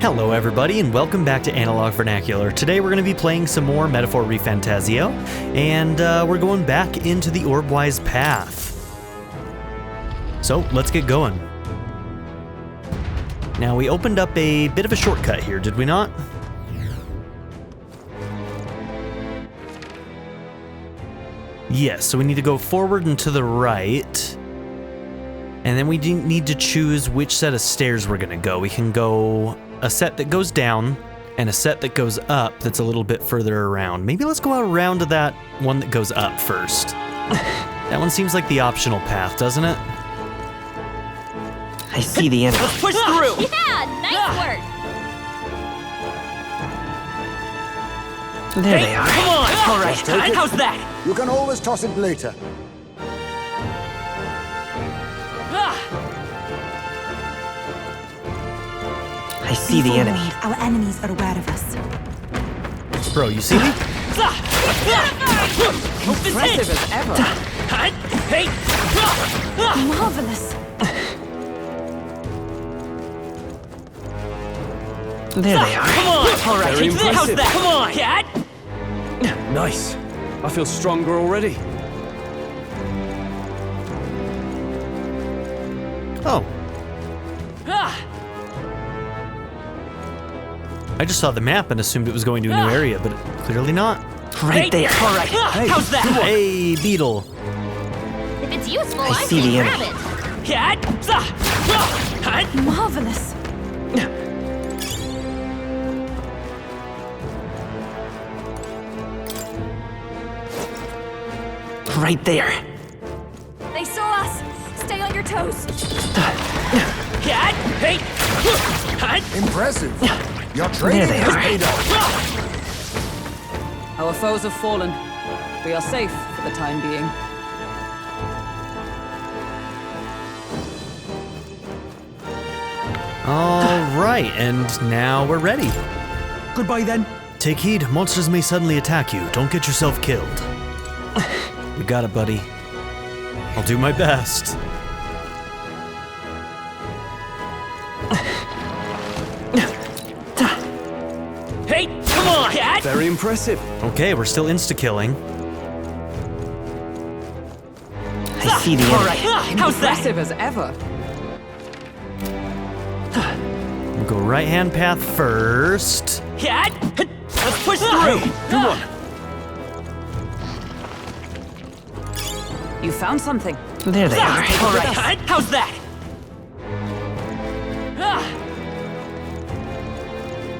Hello everybody and welcome back to Analog Vernacular. Today we're going to be playing some more Metaphor ReFantazio, and we're going back into the Orbwise path. So let's get going. Now we opened up a bit of a shortcut here, did we not? Yes, so we need to go forward and to the right. And then we need to choose which set of stairs we're going to go. We can go a set that goes down and a set that goes up that's a little bit further around. Maybe let's go around to that one that goes up first. That one seems like the optional path, doesn't it? I see the enemy. Let's push through! Yeah, nice work! There they are. Come on! All right. How's that? You can always toss it later. I see the enemy. Our enemies are aware of us. Bro, you see me? Impressive as ever. Hey! Marvelous. There they are. Come on! All right. Very impressive. How's that? Come on, cat! Nice. I feel stronger already. Oh. I just saw the map and assumed it was going to a new area, but clearly not. Right there. All right. Hey, how's that? Hey, beetle. If it's useful, I I see say the grab enemy. it. Cat! Marvelous. Right there. They saw us. Stay on your toes. Cat! Hey! Impressive. Your There training they has are. paid off. Our foes have fallen. We are safe for the time being. All right, and now we're ready. Goodbye then. Take heed, monsters may suddenly attack you. Don't get yourself killed. You got it, buddy. I'll do my best. Hey! Come on, cat! Very impressive. Okay, we're still insta-killing. I see the enemy. How's that? Impressive as ever. We'll go right-hand path first. Cat! Let's push through! Come on. You found something. There they are. All right. How's that?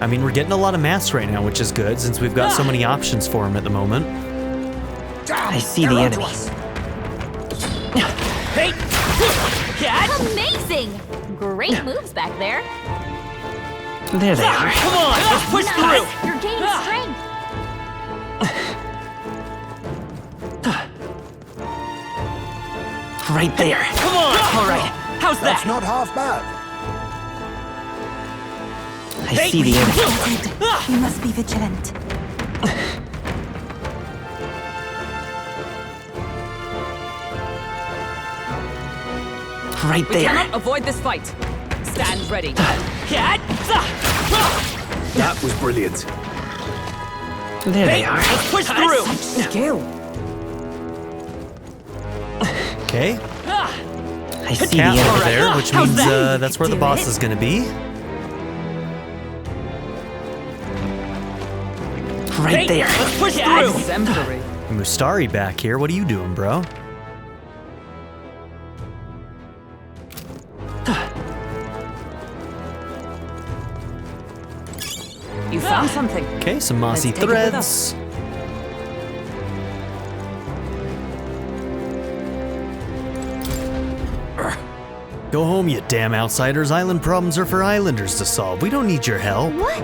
I mean, we're getting a lot of masks right now, which is good, since we've got so many options for them at the moment. I see the enemy. Hey! Cat! Amazing! Great moves back there. There they are. Come on! Let's push Nice. through! You're gaining strength. Right there. Come on! All right. How's That's that? not half bad. I see the enemy. We must be vigilant. Right We there. cannot avoid this fight. Stand ready. Cat! That was brilliant. There they are. Let's push through! Skill. Okay, I see the cat over enemy. there, which How's means that? that's where the boss is gonna be. Right there. Let's push through! Exemplary. Mustari back here, what are you doing, bro? You found something. Okay, some mossy Let's take it with threads. Go home, you damn outsiders. Island problems are for islanders to solve. We don't need your help. What?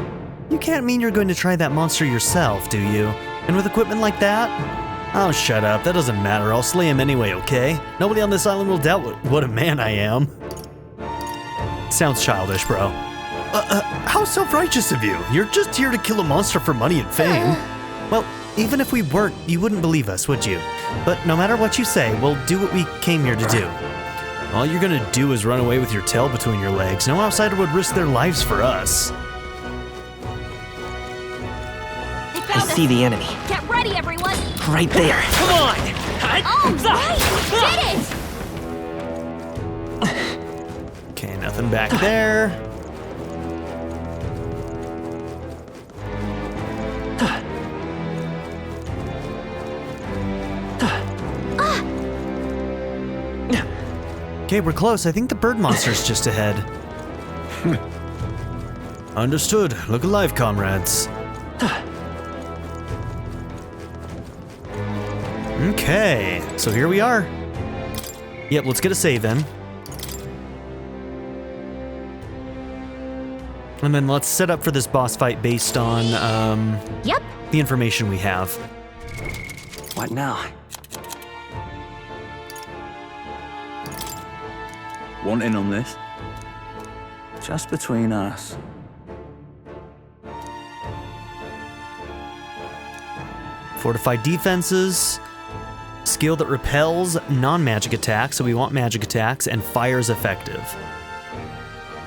You can't mean you're going to try that monster yourself, do you? And with equipment like that? Oh, shut up. That doesn't matter. I'll slay him anyway, okay? Nobody on this island will doubt what a man I am. Sounds childish, bro. How self-righteous of you. You're just here to kill a monster for money and fame. Well, even if we weren't, you wouldn't believe us, would you? But no matter what you say, we'll do what we came here to do. All you're gonna do is run away with your tail between your legs. No outsider would risk their lives for us. I see the enemy. Get ready, everyone! Right there. Come on! Oh, right! Did it! Okay, nothing back there. Okay, we're close. I think the bird monster's just ahead. Understood. Look alive, comrades. Okay, so here we are. Yep, let's get a save in. And then let's set up for this boss fight based on Yep. the information we have. What now? Want in on this? Just between us. Fortified defenses, skill that repels non-magic attacks, so we want magic attacks, and fires effective.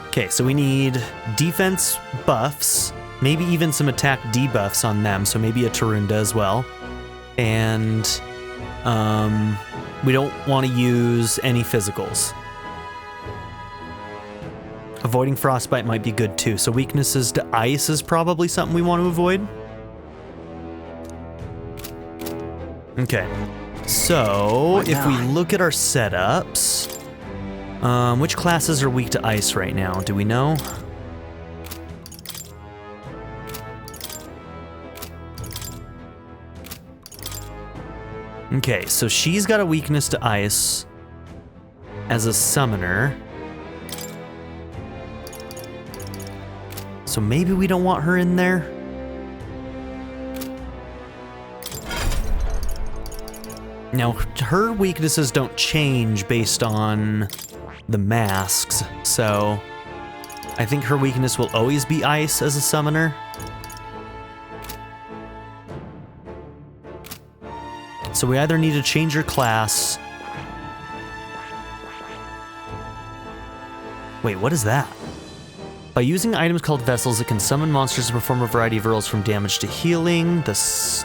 Okay, so we need defense buffs, maybe even some attack debuffs on them, so maybe a Tarunda as well. And we don't want to use any physicals. Avoiding frostbite might be good too, so weaknesses to ice is probably something we want to avoid. Okay, so if we look at our setups, which classes are weak to ice right now? Do we know? Okay, so she's got a weakness to ice as a summoner. So maybe we don't want her in there. Now, her weaknesses don't change based on the masks, so I think her weakness will always be ice as a summoner. So we either need to change her class. Wait, what is that? By using items called vessels, it can summon monsters and perform a variety of rolls from damage to healing. The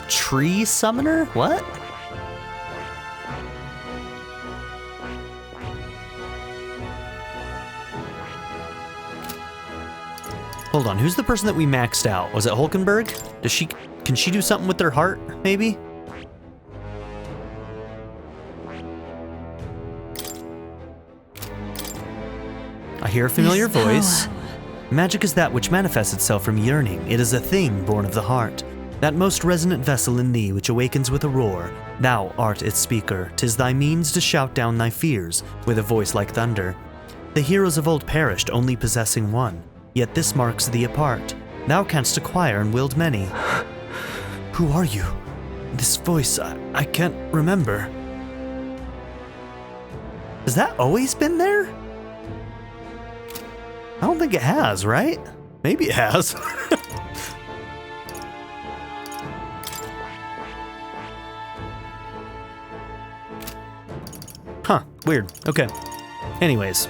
tree summoner? What? Hold on, who's the person that we maxed out? Was it Hulkenberg? Can she do something with her heart, maybe? I hear a familiar voice. Magic is that which manifests itself from yearning. It is a thing born of the heart. That most resonant vessel in thee which awakens with a roar. Thou art its speaker. 'Tis thy means to shout down thy fears with a voice like thunder. The heroes of old perished, only possessing one. Yet this marks thee apart. Thou canst acquire and wield many. Who are you? This voice, I can't remember. Has that always been there? I don't think it has, right? Maybe it has. Huh, weird. Okay. Anyways.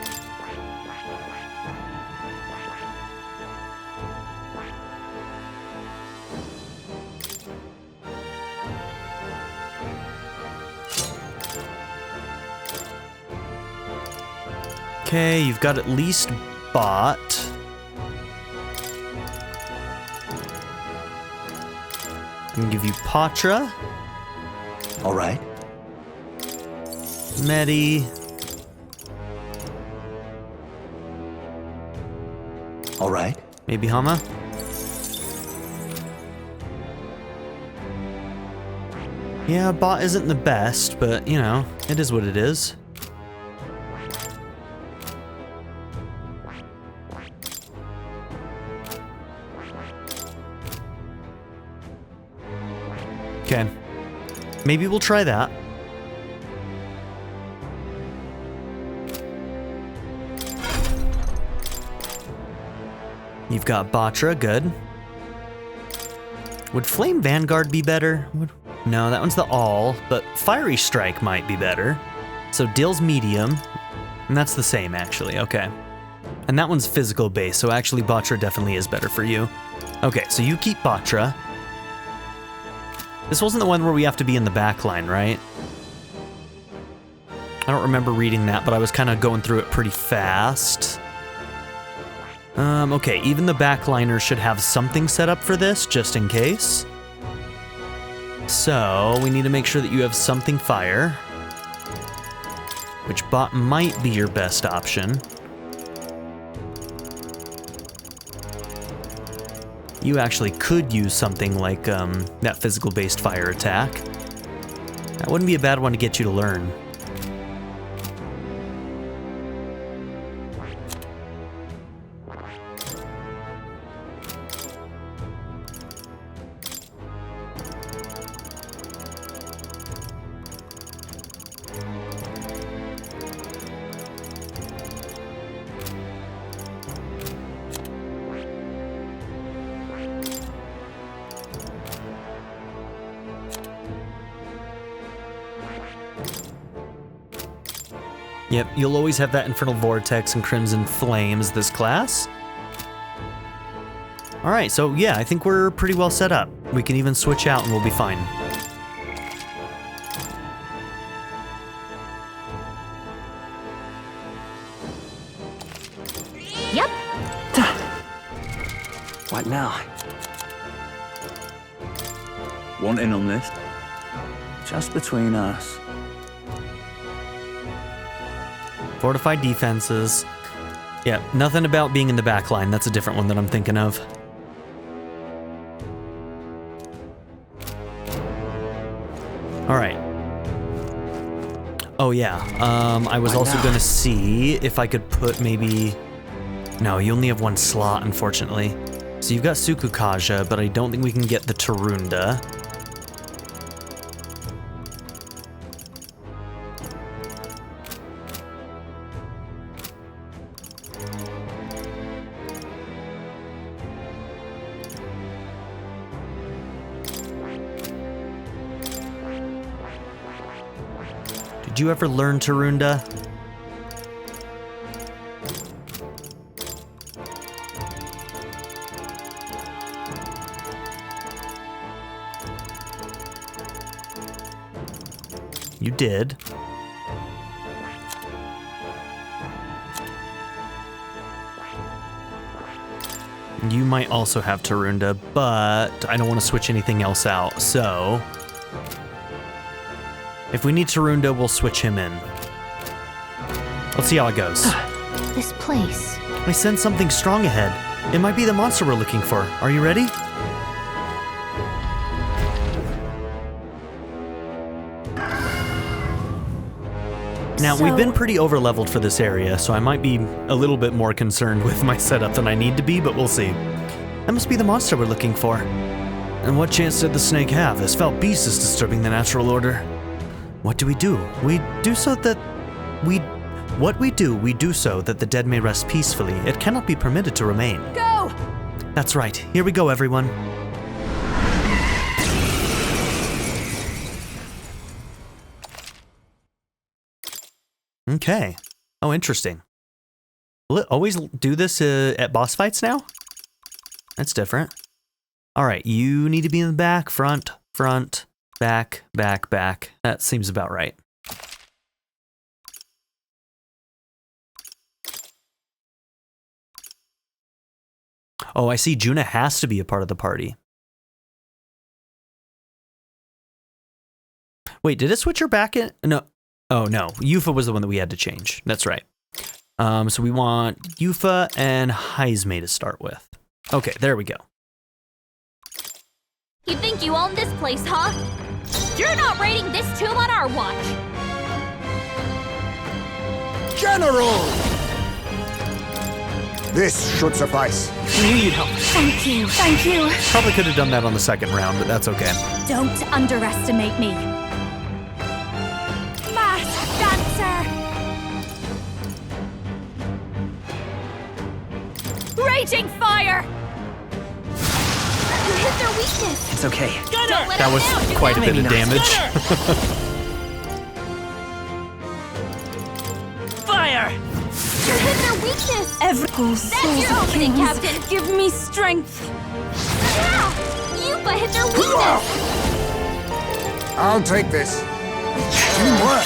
Okay, you've got at least bot. I can give you Patra. All right. Medi. All right. Maybe Hama. Yeah, bot isn't the best, but you know, it is what it is. Okay. Maybe we'll try that. You've got Batra, good. Would Flame Vanguard be better? No, that one's the all, but Fiery Strike might be better. So Dill's medium, and that's the same actually, okay. And that one's physical base, so actually Batra definitely is better for you. Okay, so you keep Batra. This wasn't the one where we have to be in the back line, right? I don't remember reading that, but I was kind of going through it pretty fast. Okay, even the backliners should have something set up for this, just in case. So, we need to make sure that you have something fire. Which bot might be your best option. You actually could use something like that physical-based fire attack. That wouldn't be a bad one to get you to learn. Yep, you'll always have that Infernal Vortex and Crimson Flames this class. Alright, so yeah, I think we're pretty well set up. We can even switch out and we'll be fine. Yep. What now? Want in on this? Just between us. Fortified defenses. Yeah, nothing about being in the back line. That's a different one that I'm thinking of. All right. Oh yeah, I was also gonna see if I could put maybe... No, you only have one slot, unfortunately. So you've got Sukukaja, but I don't think we can get the Tarunda. Did you ever learn Tarunda? You did. You might also have Tarunda, but I don't want to switch anything else out, so... If we need Tarunda, we'll switch him in. Let's see how it goes. This place. I sense something strong ahead. It might be the monster we're looking for. Are you ready? Now, we've been pretty over-leveled for this area, so I might be a little bit more concerned with my setup than I need to be, but we'll see. That must be the monster we're looking for. And what chance did the snake have? This foul beast is disturbing the natural order. What do? We do so that the dead may rest peacefully. It cannot be permitted to remain. Go! That's right. Here we go, everyone. Okay. Oh, interesting. Will it always do this at boss fights now? That's different. All right, you need to be in the back, front, back, back, back. That seems about right. Oh, I see. Juna has to be a part of the party. Wait, did it switch her back in? No. Oh, no. Yufa was the one that we had to change. That's right. So we want Yufa and Heisme to start with. Okay, there we go. You think you own this place, huh? You're not raiding this tomb on our watch. General! This should suffice. We knew you'd help. Thank you. Thank you. Probably could have done that on the second round, but that's okay. Don't underestimate me. Mass dancer! Raging fire! You hit their weakness. It's okay. Gunner! That was quite a bit of damage. Fire! You hit their weakness. That's your opening, Captain. Give me strength. Yeah! Yufa hit their weakness. I'll take this. Teamwork.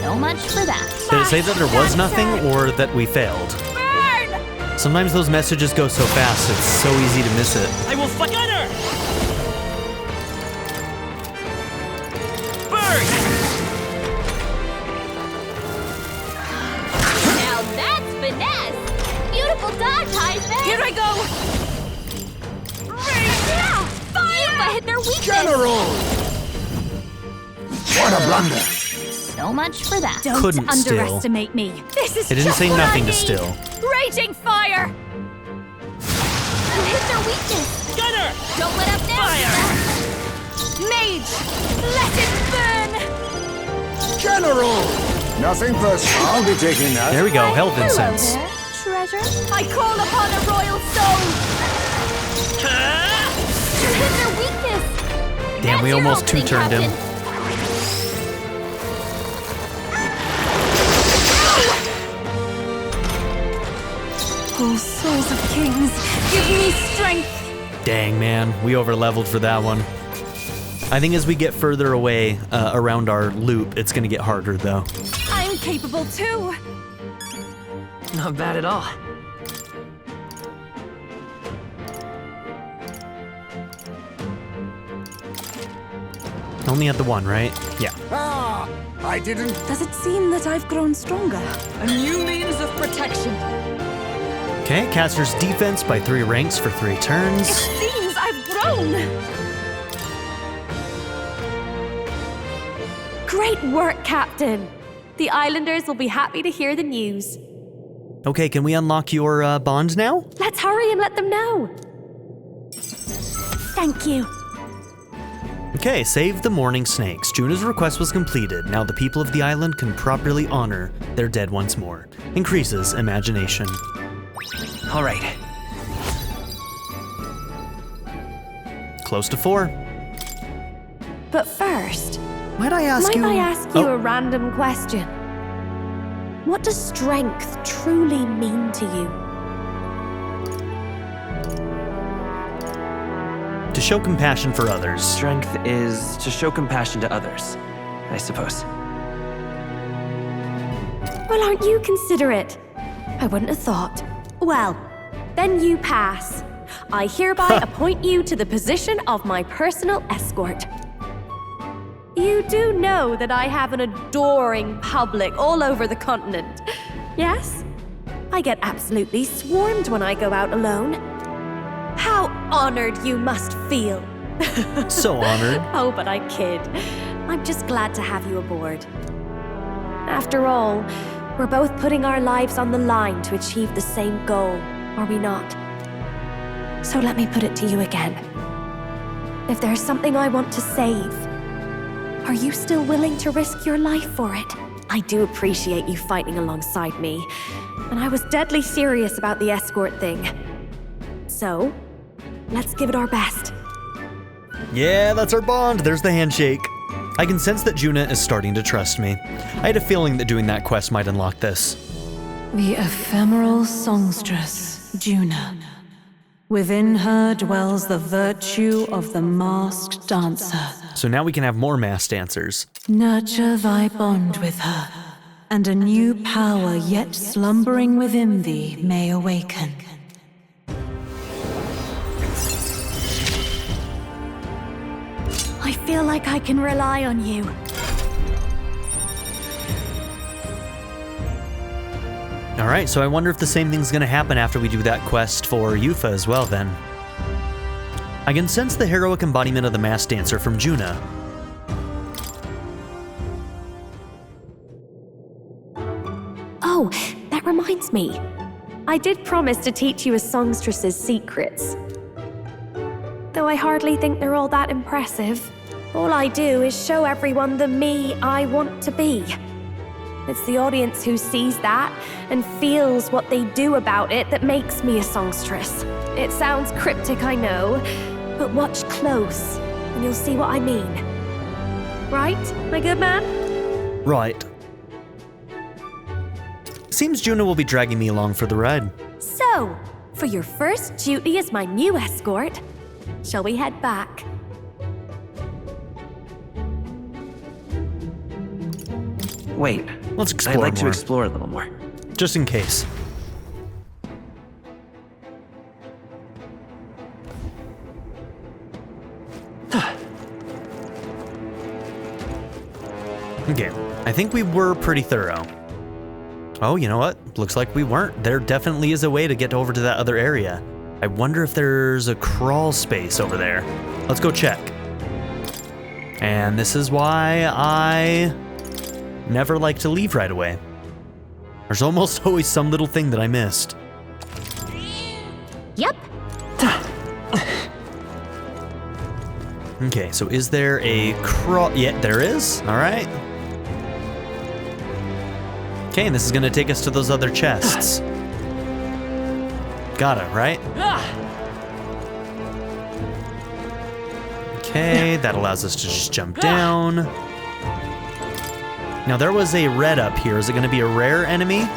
So much for that. Did it say that there was nothing or that we failed? Burn! Sometimes those messages go so fast, it's so easy to miss it. I will fight. Gunner! Burn! Now that's finesse. Beautiful dodge, Heisman. Here I go! Yeah, fire! Hit their weakness. General! What a blunder. So much for that. Don't Couldn't still. underestimate me. This is It didn't just say what I nothing to need. still. Raging fire! You hit their weakness. Gunner! Don't let up now. Fire! Mage! Let it burn! General! Nothing personal. I'll be taking that. There we go, Health Hello Incense. there, treasure. I call upon a royal soul! You hit their weakness. Damn, we That's your almost opening, two-turned him. Captain. Oh, souls of kings, give me strength! Dang, man, we over-leveled for that one. I think as we get further away around our loop, it's gonna get harder, though. I'm capable too! Not bad at all. Only at the one, right? Yeah. Ah, I didn't. Does it seem that I've grown stronger? A new means of protection. Okay, caster's defense by 3 ranks for 3 turns. It seems I've grown! Great work, Captain! The Islanders will be happy to hear the news. Okay, can we unlock your bond now? Let's hurry and let them know. Thank you. Okay, save the morning snakes. Juna's request was completed. Now the people of the island can properly honor their dead once more. Increases imagination. All right. Close to 4. But first, Might I ask might you? I ask you Oh, a random question? What does strength truly mean to you? to show compassion for others. Strength is to show compassion to others, I suppose. Well, aren't you considerate? I wouldn't have thought. Well, then you pass. I hereby appoint you to the position of my personal escort. You do know that I have an adoring public all over the continent, yes? I get absolutely swarmed when I go out alone. How honored you must feel. So honored. Oh, but I kid. I'm just glad to have you aboard. After all, we're both putting our lives on the line to achieve the same goal, are we not? So let me put it to you again. If there's something I want to save, are you still willing to risk your life for it? I do appreciate you fighting alongside me, and I was deadly serious about the escort thing. So, let's give it our best. Yeah, that's our bond. There's the handshake. I can sense that Juna is starting to trust me. I had a feeling that doing that quest might unlock this. The ephemeral songstress, Juna. Within her dwells the virtue of the masked dancer. So now we can have more mass dancers. Nurture thy bond with her, and a new power yet slumbering within thee may awaken. I feel like I can rely on you. Alright, so I wonder if the same thing's gonna happen after we do that quest for Yufa as well then. I can sense the heroic embodiment of the mass dancer from Juna. Oh, that reminds me. I did promise to teach you a songstress's secrets. Though I hardly think they're all that impressive. All I do is show everyone the me I want to be. It's the audience who sees that and feels what they do about it that makes me a songstress. It sounds cryptic, I know, but watch close and you'll see what I mean. Right, my good man? Right. Seems Juna will be dragging me along for the ride. So, for your first duty as my new escort, shall we head back? Wait. Let's explore I'd like more. to explore a little more. Just in case. Okay, I think we were pretty thorough. Oh, you know what? Looks like we weren't. There definitely is a way to get over to that other area. I wonder if there's a crawl space over there. Let's go check. And this is why I never like to leave right away. There's almost always some little thing that I missed. Yep. Okay, so is there a crawl? Yeah, there is. All right. Okay, and this is gonna take us to those other chests. Got it, right? Okay, that allows us to just jump down. Now there was a red up here. Is it gonna be a rare enemy?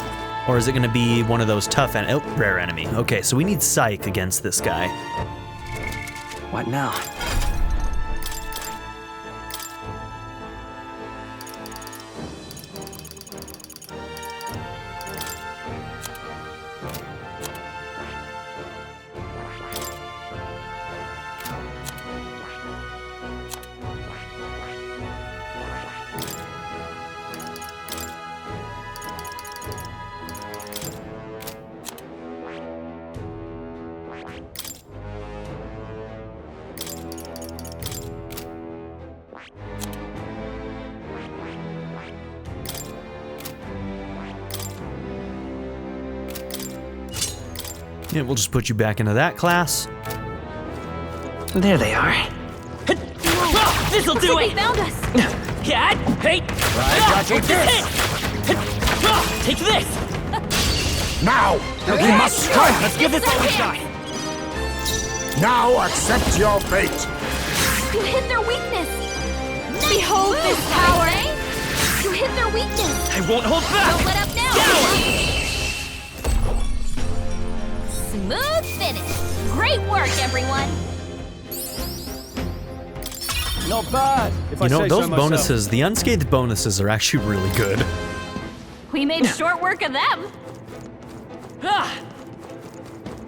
Or is it gonna be one of those tough rare enemy? Okay, so we need Psych against this guy. What now? Yeah, we'll just put you back into that class. There they are. This'll do They it! found us. Cat! Hey! Take this! Take this! Now! We must strike! Let's give this all we got! Now accept your fate! You hit their weakness. Behold this power. You hit their weakness. I won't hold back! Don't let up now. Smooth finish. Great work, everyone. Not bad. If I You know, say those so myself. bonuses, the unscathed bonuses are actually really good. We made short work of them.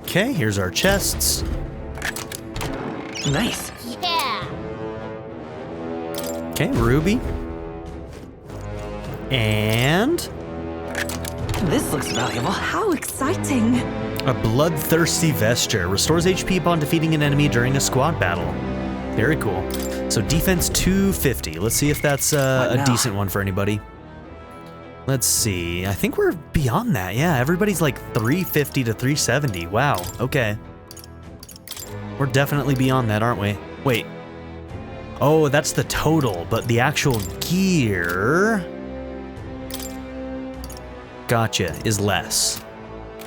Okay, here's our chests. Nice. Yeah. Okay, ruby. And This looks valuable. How exciting! a bloodthirsty vesture. Restores HP upon defeating an enemy during a squad battle. Very cool. So defense 250. Let's see if that's a now? decent one for anybody. Let's see. I think we're beyond that. Yeah, everybody's like 350 to 370. Wow. Okay. We're definitely beyond that, aren't we? Wait. Oh, that's the total, but the actual gear... Gotcha, is less.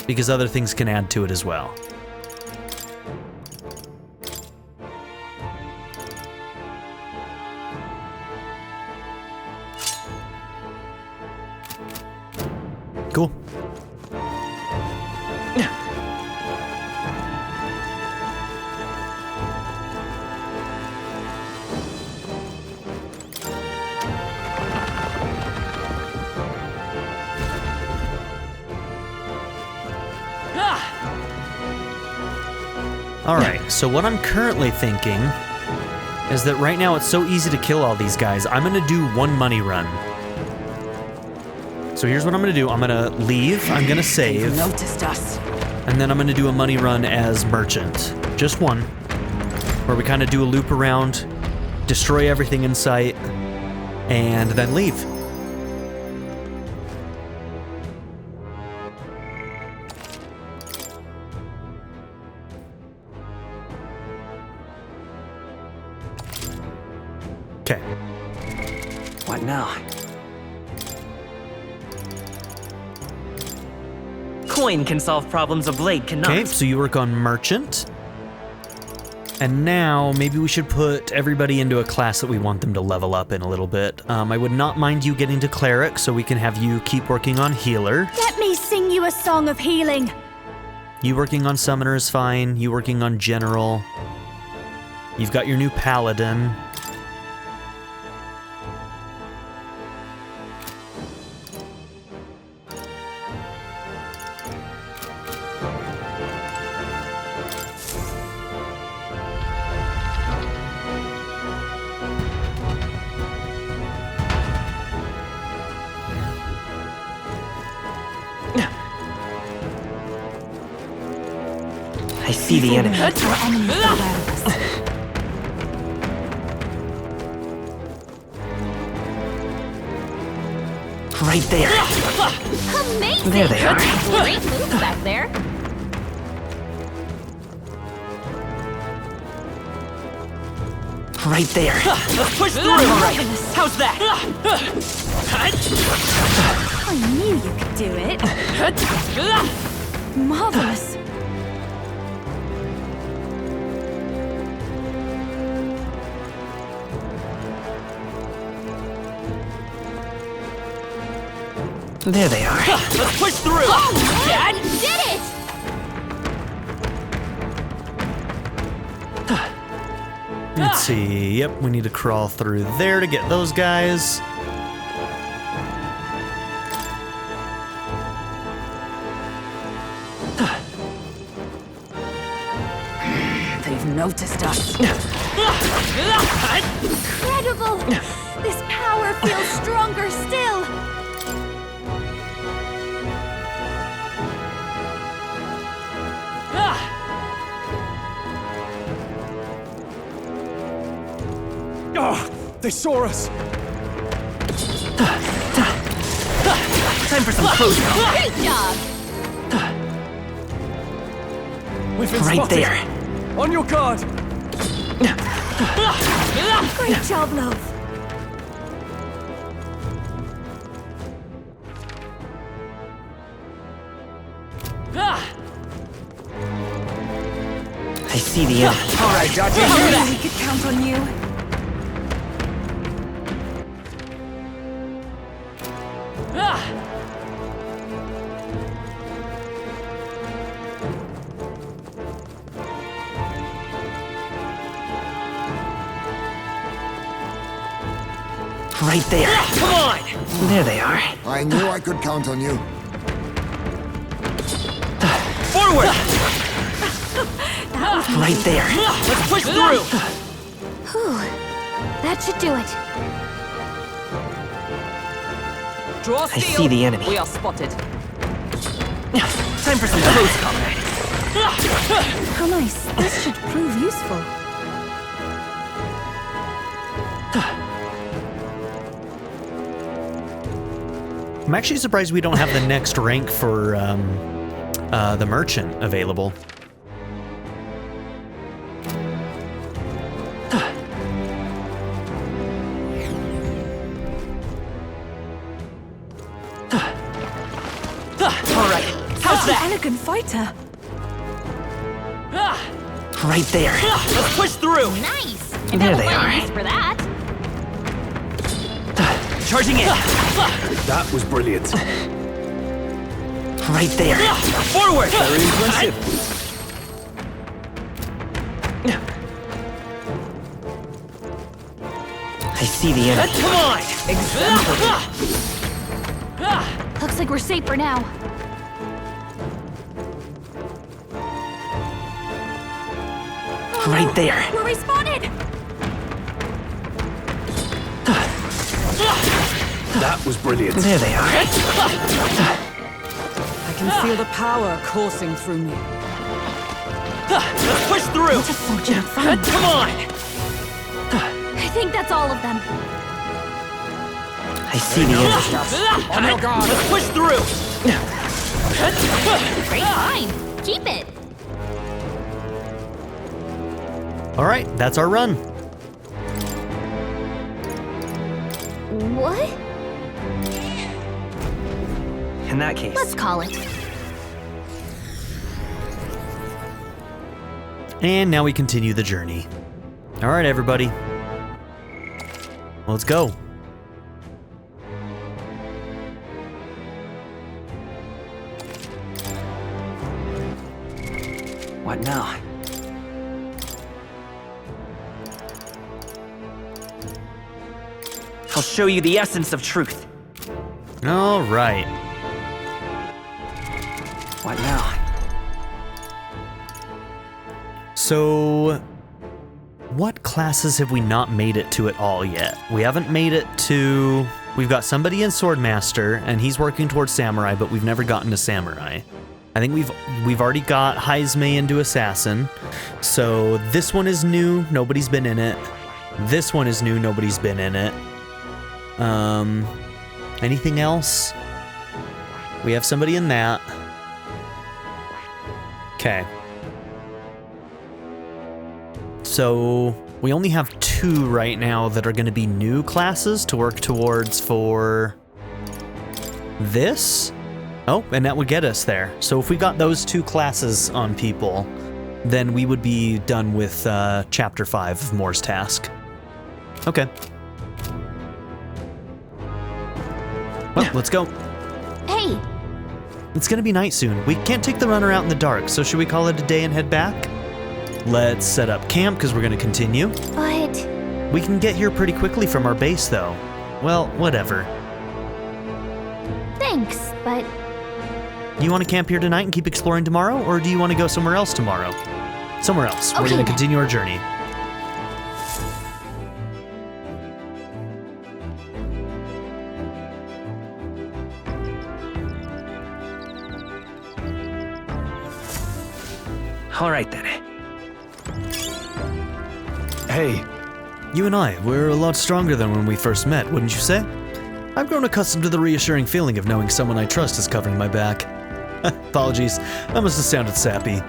Because other things can add to it as well. Cool. Alright, so what I'm currently thinking is that right now it's so easy to kill all these guys, I'm gonna do one money run. So here's what I'm gonna do. I'm gonna leave, I'm gonna save, Noticed us. and then I'm gonna do a money run as merchant. Just one, where we kind of do a loop around, destroy everything in sight, and then leave. Okay. What now? Coin can solve problems a blade cannot. Okay, so you work on merchant. And now maybe we should put everybody into a class that we want them to level up in a little bit. I would not mind you getting to cleric, so we can have you keep working on healer. Let me sing you a song of healing. You working on summoner is fine. You working on general. You've got your new paladin. I see the enemy. Our enemies are aware of us. Right there. Amazing! There they are. Great moves back there. Right there. Let's push through. All right. How's that? I knew you could do it. Marvelous. There they are. Let's push through. Dad? You did it! Let's see. Yep, we need to crawl through there to get those guys. They've noticed us. Incredible! This power feels stronger still. Oh, they saw us. Time for some close combat. Great job! We've been Right spotted. there. On your guard. Great job, love. I see the enemy. All right, Dodgy. We could count on you. Right there. Come on. There they are. I knew I could count on you. Forward. Right there. Let's push through. Whew. That should do it. Draw I steel. see the enemy. We are spotted. Time for some close combat. How nice. This should prove useful. I'm actually surprised we don't have the next rank for the merchant available. All right. How's that? Elegant fighter. Right there. Let's push through. Nice! There they Wins are. for that. Charging in. That was brilliant. Right there. Forward. Very impressive. I see the enemy. Come on. Looks like we're safe for now. Right there. We're respawted! That was brilliant. There they are. I can feel the power coursing through me. Let's push through. What a fortunate find. Come on. I think that's all of them. I see the enemy. On your guard. Let's push through. Great find. Keep it. All right, that's our run. What? In that case. Let's call it. And now we continue the journey. All right, everybody. Let's go. What now? I'll show you the essence of truth. All right. What now? So, what classes have we not made it to at all yet? We haven't made it to... We've got somebody in Swordmaster, and he's working towards Samurai, but we've never gotten to Samurai. I think we've already got Heisme into Assassin. So this one is new, nobody's been in it. This one is new, nobody's been in it. Anything else? We have somebody in that. Okay. So we only have 2 right now that are going to be new classes to work towards for this. Oh, and that would get us there. So if we got those 2 classes on people, then we would be done with Chapter 5 of Moore's Task. Okay. Well, let's go. Hey! It's gonna be night soon. We can't take the runner out in the dark, so should we call it a day and head back? Let's set up camp, because we're gonna continue. But... We can get here pretty quickly from our base, though. Well, whatever. Thanks, but... You want to camp here tonight and keep exploring tomorrow, or do you want to go somewhere else tomorrow? Somewhere else. Okay, We're gonna then. continue our journey. All right then. Hey, You and I, we're a lot stronger than when we first met, wouldn't you say? I've grown accustomed to the reassuring feeling of knowing someone I trust is covering my back. Apologies, that must have sounded sappy.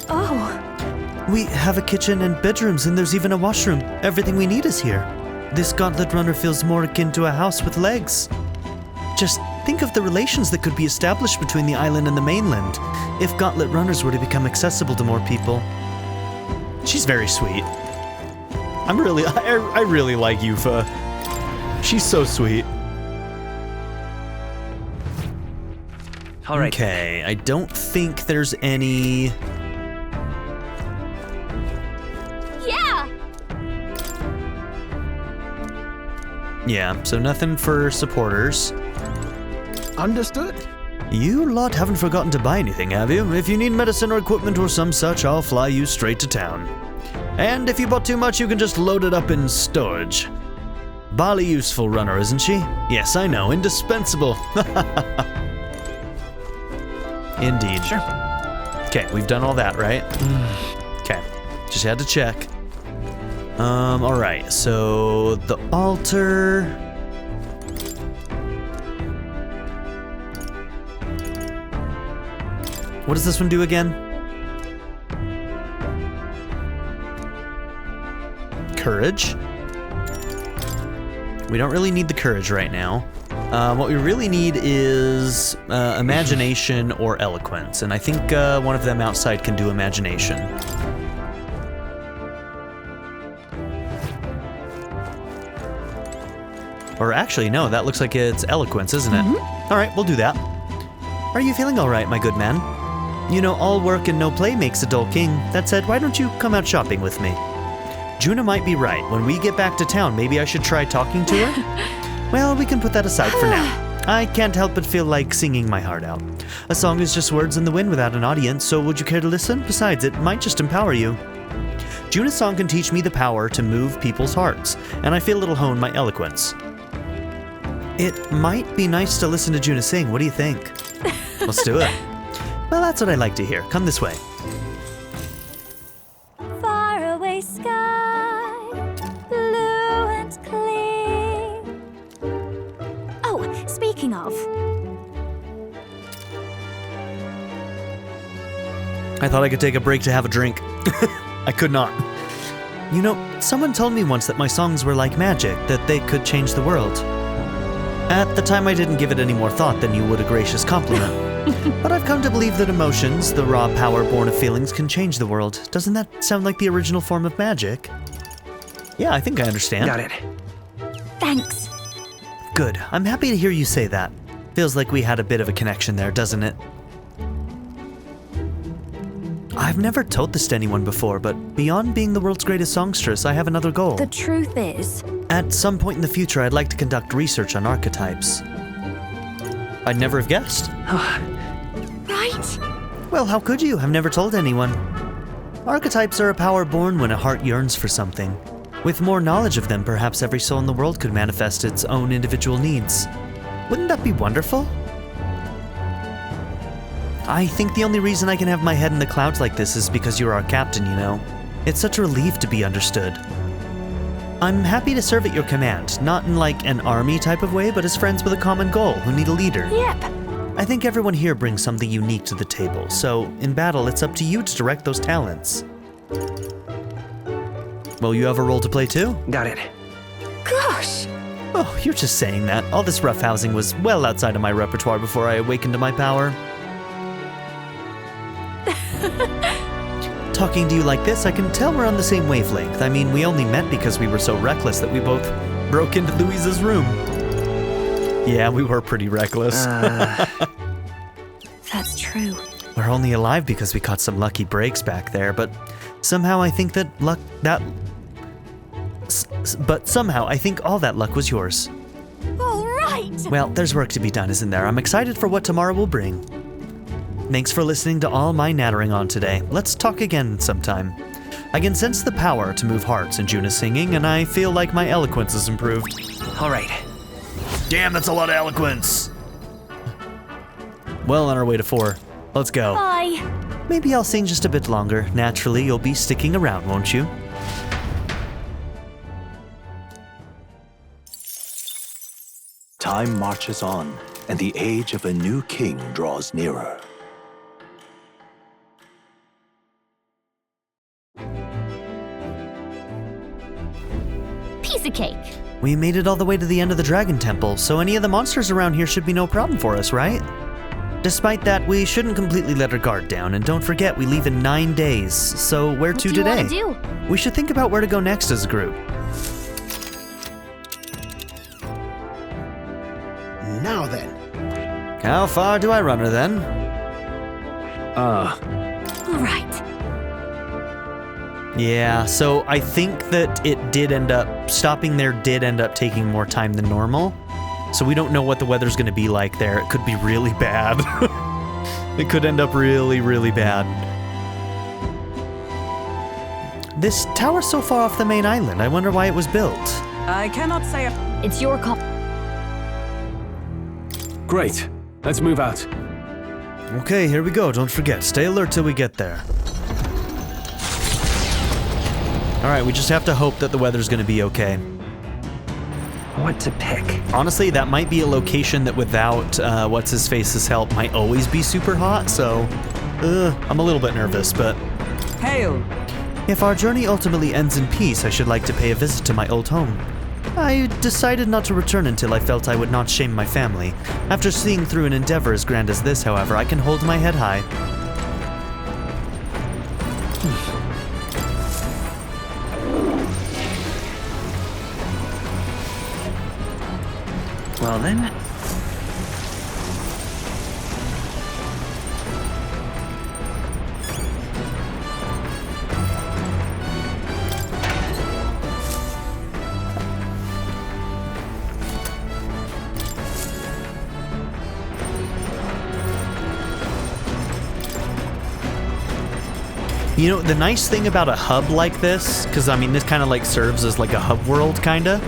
Oh, We have a kitchen and bedrooms, and there's even a washroom. Everything we need is here. This gauntlet runner feels more akin to a house with legs. Just think of the relations that could be established between the island and the mainland if gauntlet runners were to become accessible to more people. She's very sweet. I really like Yufa. She's so sweet. All right. Okay, I don't think there's any... Yeah! Yeah, so nothing for supporters. understood. You lot haven't forgotten to buy anything, have you? If you need medicine or equipment or some such, I'll fly you straight to town. And if you bought too much, you can just load it up in storage. Bali useful runner, isn't she? Yes, I know, indispensable. Indeed. Sure. Okay, we've done all that, right? Okay, just had to check. Alright, so the altar... What does this one do again? Courage. We don't really need the courage right now. What we really need is imagination or eloquence, and I think one of them outside can do imagination. Or actually, no, that looks like it's eloquence, isn't it? All right, we'll do that. Are you feeling all right, my good man? You know, all work and no play makes a dull king. That said, why don't you come out shopping with me? Juna might be right. When we get back to town, maybe I should try talking to her? Well, we can put that aside for now. I can't help but feel like singing my heart out. A song is just words in the wind without an audience, so would you care to listen? Besides, it might just empower you. Juna's song can teach me the power to move people's hearts, and I feel it'll hone my eloquence. It might be nice to listen to Juna sing. What do you think? Let's do it. Well, that's what I like to hear. Come this way. Faraway sky, blue and clear. Oh, speaking of, I thought I could take a break to have a drink. I could not. You know, someone told me once that my songs were like magic, that they could change the world. At the time, I didn't give it any more thought than you would a gracious compliment. But I've come to believe that emotions, the raw power born of feelings, can change the world. Doesn't that sound like the original form of magic? Yeah, I think I understand. Got it. thanks. Good. I'm happy to hear you say that. Feels like we had a bit of a connection there, doesn't it? I've never told this to anyone before, but beyond being the world's greatest songstress, I have another goal. the truth is, At some point in the future, I'd like to conduct research on archetypes. I'd never have guessed. Right? Well, how could you? I've never told anyone. Archetypes are a power born when a heart yearns for something. With more knowledge of them, perhaps every soul in the world could manifest its own individual needs. Wouldn't that be wonderful? I think the only reason I can have my head in the clouds like this is because you're our captain, you know? It's such a relief to be understood. I'm happy to serve at your command, not in like an army type of way, but as friends with a common goal who need a leader. Yep. I think everyone here brings something unique to the table, so in battle it's up to you to direct those talents. Well, you have a role to play too? Got it. Gosh! Oh, you're just saying that. All this roughhousing was well outside of my repertoire before I awakened to my power. Talking to you like this, I can tell we're on the same wavelength. I mean, we only met because we were so reckless that we both broke into Louise's room. Yeah, we were pretty reckless. That's true. We're only alive because we caught some lucky breaks back there, but somehow I think somehow I think all that luck was yours. All right! Well, there's work to be done, isn't there? I'm excited for what tomorrow will bring. Thanks for listening to all my nattering on today. Let's talk again sometime. I can sense the power to move hearts in Juna's singing, and I feel like my eloquence has improved. All right. Damn, that's a lot of eloquence! Well, on our way to 4. Let's go. Bye. Maybe I'll sing just a bit longer. Naturally, you'll be sticking around, won't you? Time marches on, and the age of a new king draws nearer. Piece of cake. We made it all the way to the end of the Dragon Temple, so any of the monsters around here should be no problem for us, right? Despite that, we shouldn't completely let our guard down, and don't forget, we leave in 9 days. So where to today? What do you want to do? We should think about where to go next as a group. Now then. How far do I run her then? All right. Yeah, so I think that it did end up, stopping there did end up taking more time than normal. So we don't know what the weather's gonna be like there. It could be really bad. It could end up really, really bad. This tower's so far off the main island. I wonder why it was built. I cannot say It's your call. Great. Let's move out. Okay, here we go. Don't forget, stay alert till we get there. Alright, we just have to hope that the weather's gonna be okay. What to pick? Honestly, that might be a location that without What's-His-Face's help might always be super hot, so I'm a little bit nervous, but... hail. If our journey ultimately ends in peace, I should like to pay a visit to my old home. I decided not to return until I felt I would not shame my family. After seeing through an endeavor as grand as this, however, I can hold my head high. Well then. You know, the nice thing about a hub like this, because I mean this kind of like serves as like a hub world kinda,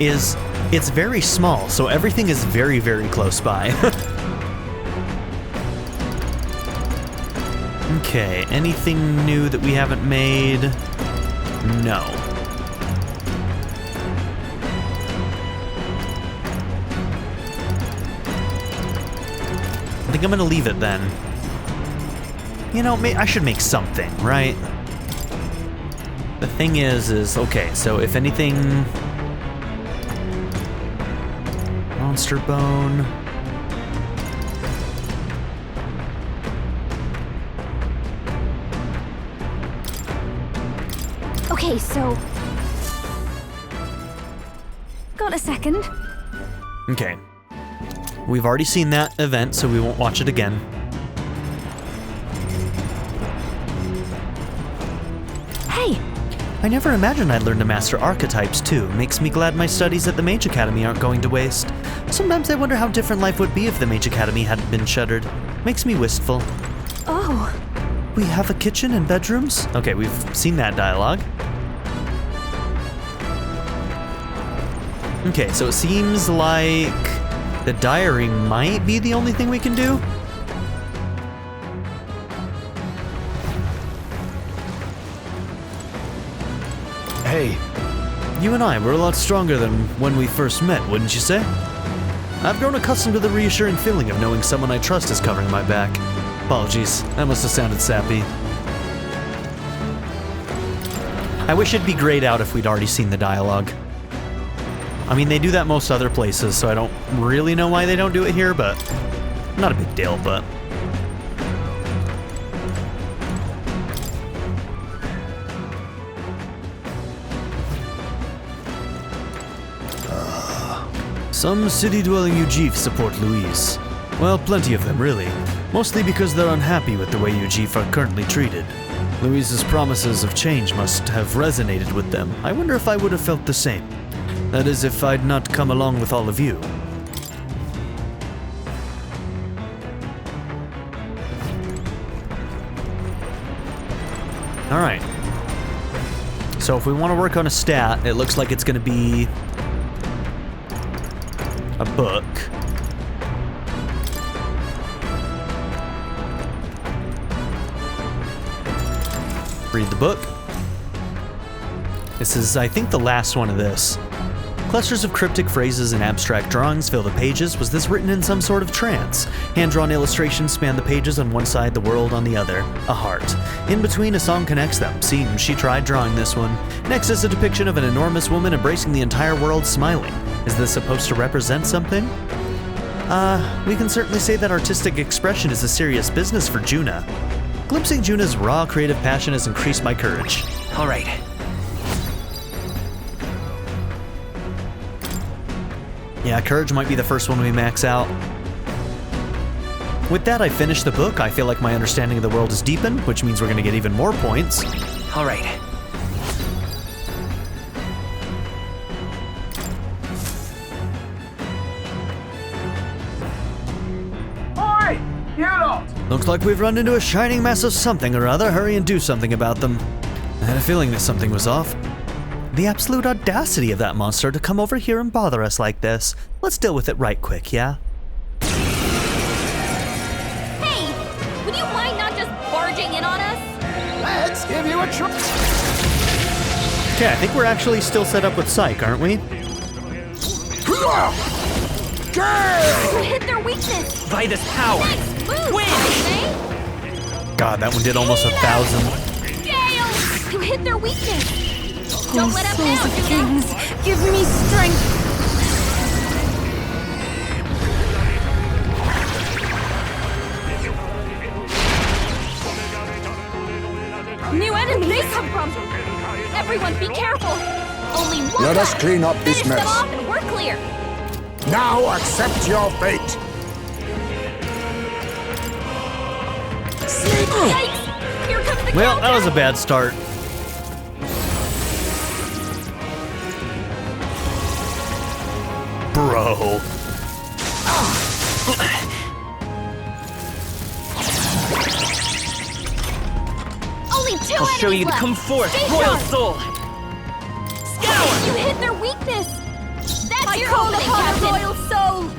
is it's very small, so everything is very, very close by. Okay, anything new that we haven't made? No. I think I'm gonna leave it then. You know, I should make something, right? The thing is, okay, so if anything... Monster bone... Okay, so... Got a second? Okay. We've already seen that event, so we won't watch it again. Hey! I never imagined I'd learn to master archetypes, too. Makes me glad my studies at the Mage Academy aren't going to waste. Sometimes I wonder how different life would be if the Mage Academy hadn't been shuttered. Makes me wistful. Oh. We have a kitchen and bedrooms? Okay, we've seen that dialogue. Okay, so it seems like the diary might be the only thing we can do. Hey, You and I were a lot stronger than when we first met, wouldn't you say? I've grown accustomed to the reassuring feeling of knowing someone I trust is covering my back. Apologies, that must have sounded sappy. I wish it'd be grayed out if we'd already seen the dialogue. I mean, they do that most other places, so I don't really know why they don't do it here, but not a big deal, but... Some city-dwelling Ujif support Louise. Well, plenty of them, really. Mostly because they're unhappy with the way Ujif are currently treated. Louise's promises of change must have resonated with them. I wonder if I would have felt the same. That is, if I'd not come along with all of you. Alright. So if we want to work on a stat, it looks like it's going to be... a book. Read the book. This is, I think, the last one of this. Clusters of cryptic phrases and abstract drawings fill the pages. Was this written in some sort of trance? Hand-drawn illustrations span the pages on one side, the world on the other. A heart. In between, a song connects them. Seems she tried drawing this one. Next is a depiction of an enormous woman embracing the entire world, smiling. Is this supposed to represent something? We can certainly say that artistic expression is a serious business for Juna. Glimpsing Juna's raw creative passion has increased my courage. All right. Yeah, courage might be the first one we max out. With that, I finished the book. I feel like my understanding of the world is deepened, which means we're going to get even more points. All right. Oi! You lot! Looks like we've run into a shining mess of something or other. Hurry and do something about them. I had a feeling that something was off. The absolute audacity of that monster to come over here and bother us like this. Let's deal with it right quick, yeah? Hey! Would you mind not just barging in on us? Let's give you a try. Okay, I think we're actually still set up with Psych, aren't we? You hit their weakness! By this power. Nice move, Win! Ismay! God, that one did almost 1,000. Gale! You hit their weakness! Don't let up Souls now, of Juna! kings, give me strength. New enemy! They come from! Everyone be careful! Only one Let us left. clean up this Finish them mess. off and we're clear! Now accept your fate. Yikes! Here comes the Well, that was a countdown. bad start. Bro. Only two I'll show enemies you to left. come forth, Stay Royal sharp. Soul. Scour! You hit their weakness! That's I your call opening, upon Captain! a royal soul.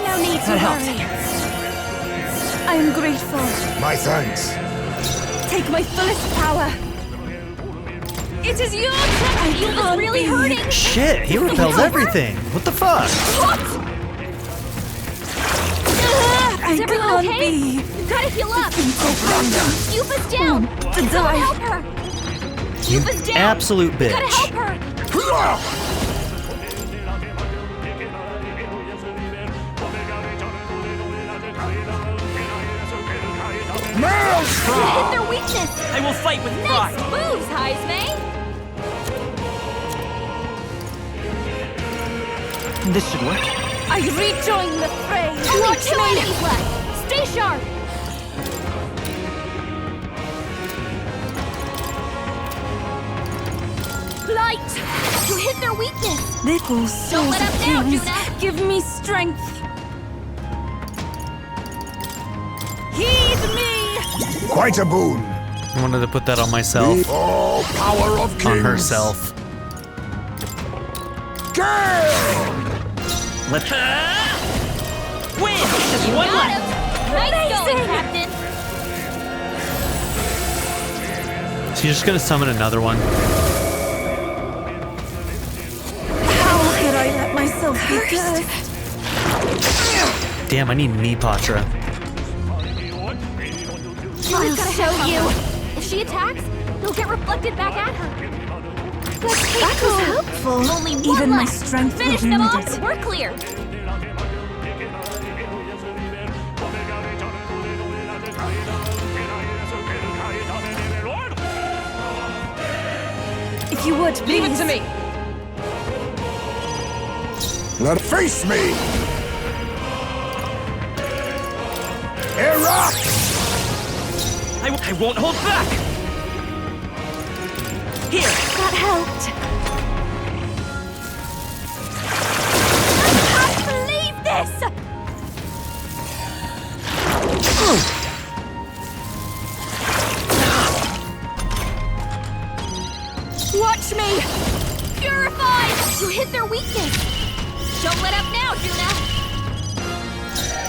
No need to That helped. worry. I am grateful. My thanks. Take my fullest power. It is your turn! He was really hurting! Shit, he repels everything. What the fuck? What? I Is everyone can't okay? be. You gotta heal up! Yuba's down! To Someone die. help her! You Yuba's down! absolute You gotta bitch. help her! You hit their weakness! I will fight with pride. Nice moves, Ismay! This should work. I rejoin the fray. Only Watch two me. enemies left! Stay sharp! Light! You hit their weakness! Little souls let of up now, kings, Juna. give me strength. Heed me. Quite a boon. I wanted to put that on myself. Oh, power of kings. On herself. Gale! Let Win! Just one Got left. him! Nice going! Captain. So you're just gonna summon another one. How could I let myself be cursed? Damn, I need me Patra. I'll show you. If she attacks, you'll get reflected back at her. That was helpful. Only one Even my left. strength will Finish be them off needed. and we're clear. If you would, Leave it please. to me. Let face me! Erupt! I won't hold back! Here! That helped. I can't believe this! Watch me! Purified! You hit their weakness! Don't let up now, Juna!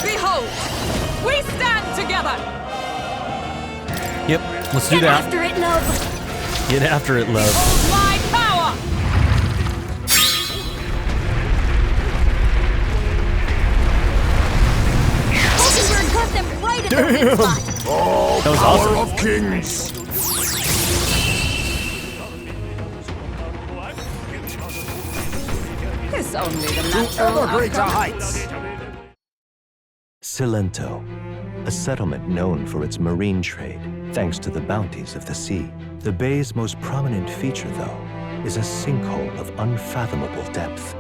Behold, we stand together. Yep, let's do Get that. after it, love! Get after it, love. Behold my power. Mockingbird got them right at the weak spot! Oh, That was power awesome. of kings! It's only the natural Ever greater outcome. heights! Silento, a settlement known for its marine trade, thanks to the bounties of the sea. The bay's most prominent feature, though, is a sinkhole of unfathomable depth.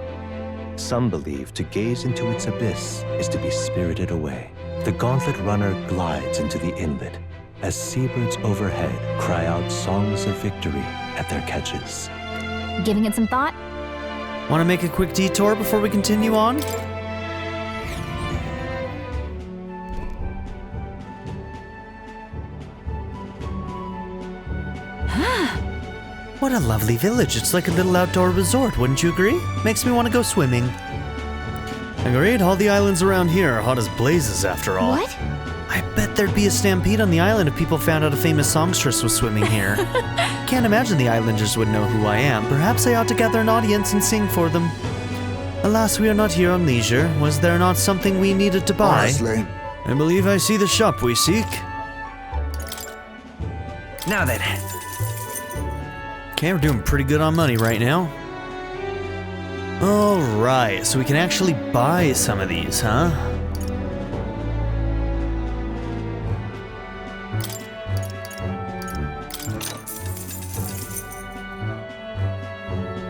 Some believe to gaze into its abyss is to be spirited away. The gauntlet runner glides into the inlet as seabirds overhead cry out songs of victory at their catches. Giving it some thought? Want to make a quick detour before we continue on? What a lovely village. It's like a little outdoor resort, wouldn't you agree? Makes me want to go swimming. Agreed, all the islands around here are hot as blazes after all. What? I bet there'd be a stampede on the island if people found out a famous songstress was swimming here. Can't imagine the islanders would know who I am. Perhaps I ought to gather an audience and sing for them. Alas, we are not here on leisure. Was there not something we needed to buy? Honestly. I believe I see the shop we seek. Now then, Okay, we're doing pretty good on money right now. Alright, so we can actually buy some of these, huh?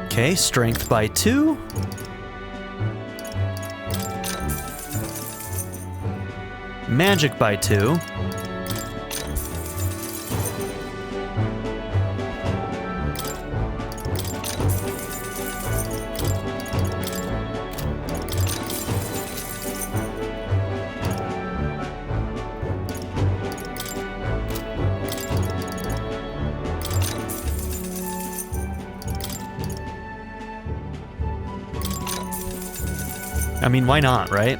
Okay, strength by 2. Magic by 2. I mean, why not, right?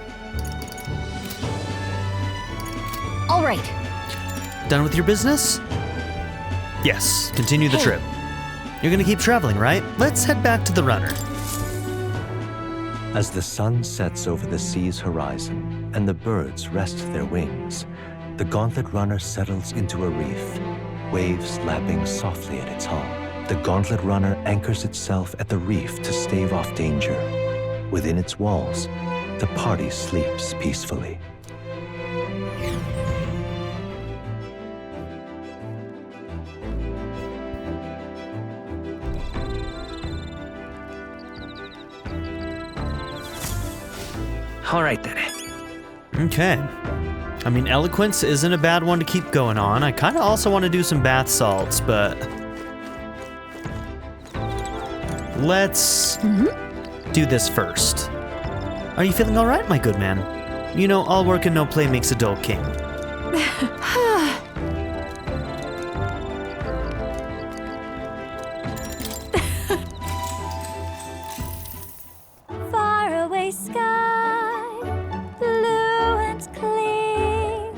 All right. Done with your business? Yes, continue the trip. You're gonna keep traveling, right? Let's head back to the runner. As the sun sets over the sea's horizon and the birds rest their wings, the gauntlet runner settles into a reef, waves lapping softly at its hull. The gauntlet runner anchors itself at the reef to stave off danger. Within its walls, the party sleeps peacefully. all right then. Okay. I mean, eloquence isn't a bad one to keep going on. I kind of also want to do some bath salts, but let's do this first. Are you feeling all right, my good man? You know, all work and no play makes a dull king. Faraway sky, blue and clear.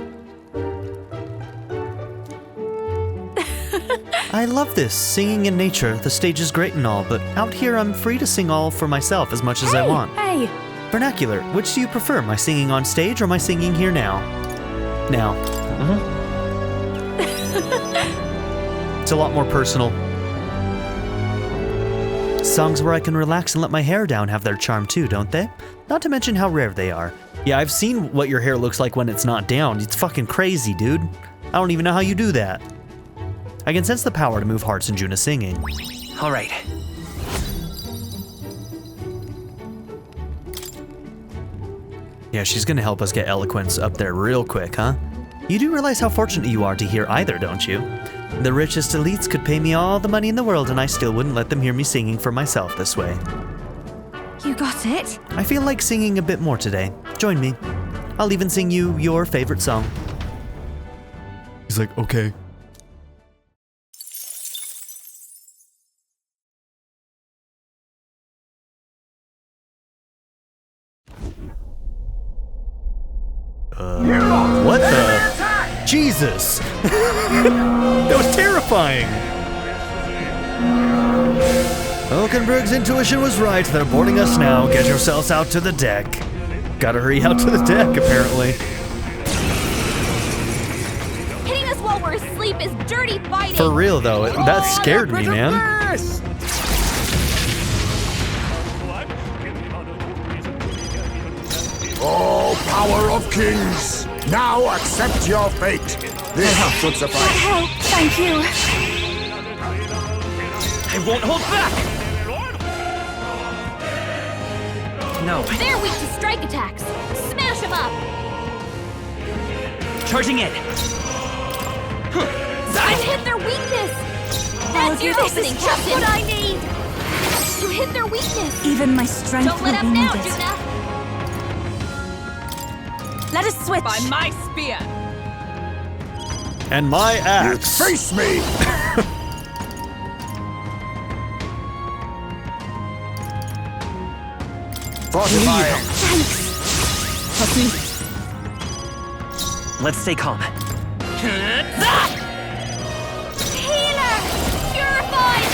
I love this, singing in nature. The stage is great and all, but out here I'm free to sing all for myself as much as I want. Hey! Vernacular, which do you prefer, my singing on stage or my singing here now? Now. It's a lot more personal. Songs where I can relax and let my hair down have their charm too, don't they? Not to mention how rare they are. Yeah, I've seen what your hair looks like when it's not down. It's fucking crazy, dude. I don't even know how you do that. I can sense the power to move hearts in Juna singing. All right. Yeah, she's gonna help us get eloquence up there real quick, huh? You do realize how fortunate you are to hear either, don't you? The richest elites could pay me all the money in the world and I still wouldn't let them hear me singing for myself this way. You got it? I feel like singing a bit more today. Join me. I'll even sing you your favorite song. He's like, okay. What the? Jesus! That was terrifying! Oakenberg's intuition was right. They're boarding us now. Get yourselves out to the deck. Gotta hurry out to the deck, apparently. Hitting us while we're asleep is dirty fighting. For real, though, that scared me, man. Oh, power of kings! Now accept your fate. This should suffice. Help, thank you. I won't hold back! No. They're weak to strike attacks. Smash them up. Charging in. You hit their weakness. That's your opening, Captain. What I need. You hit their weakness. Even my strength Don't let up will be now, needed. Juna. Let us switch. By my spear. And my axe. Face me! Fortify. Trust me. Let's stay calm. Healer! Purified!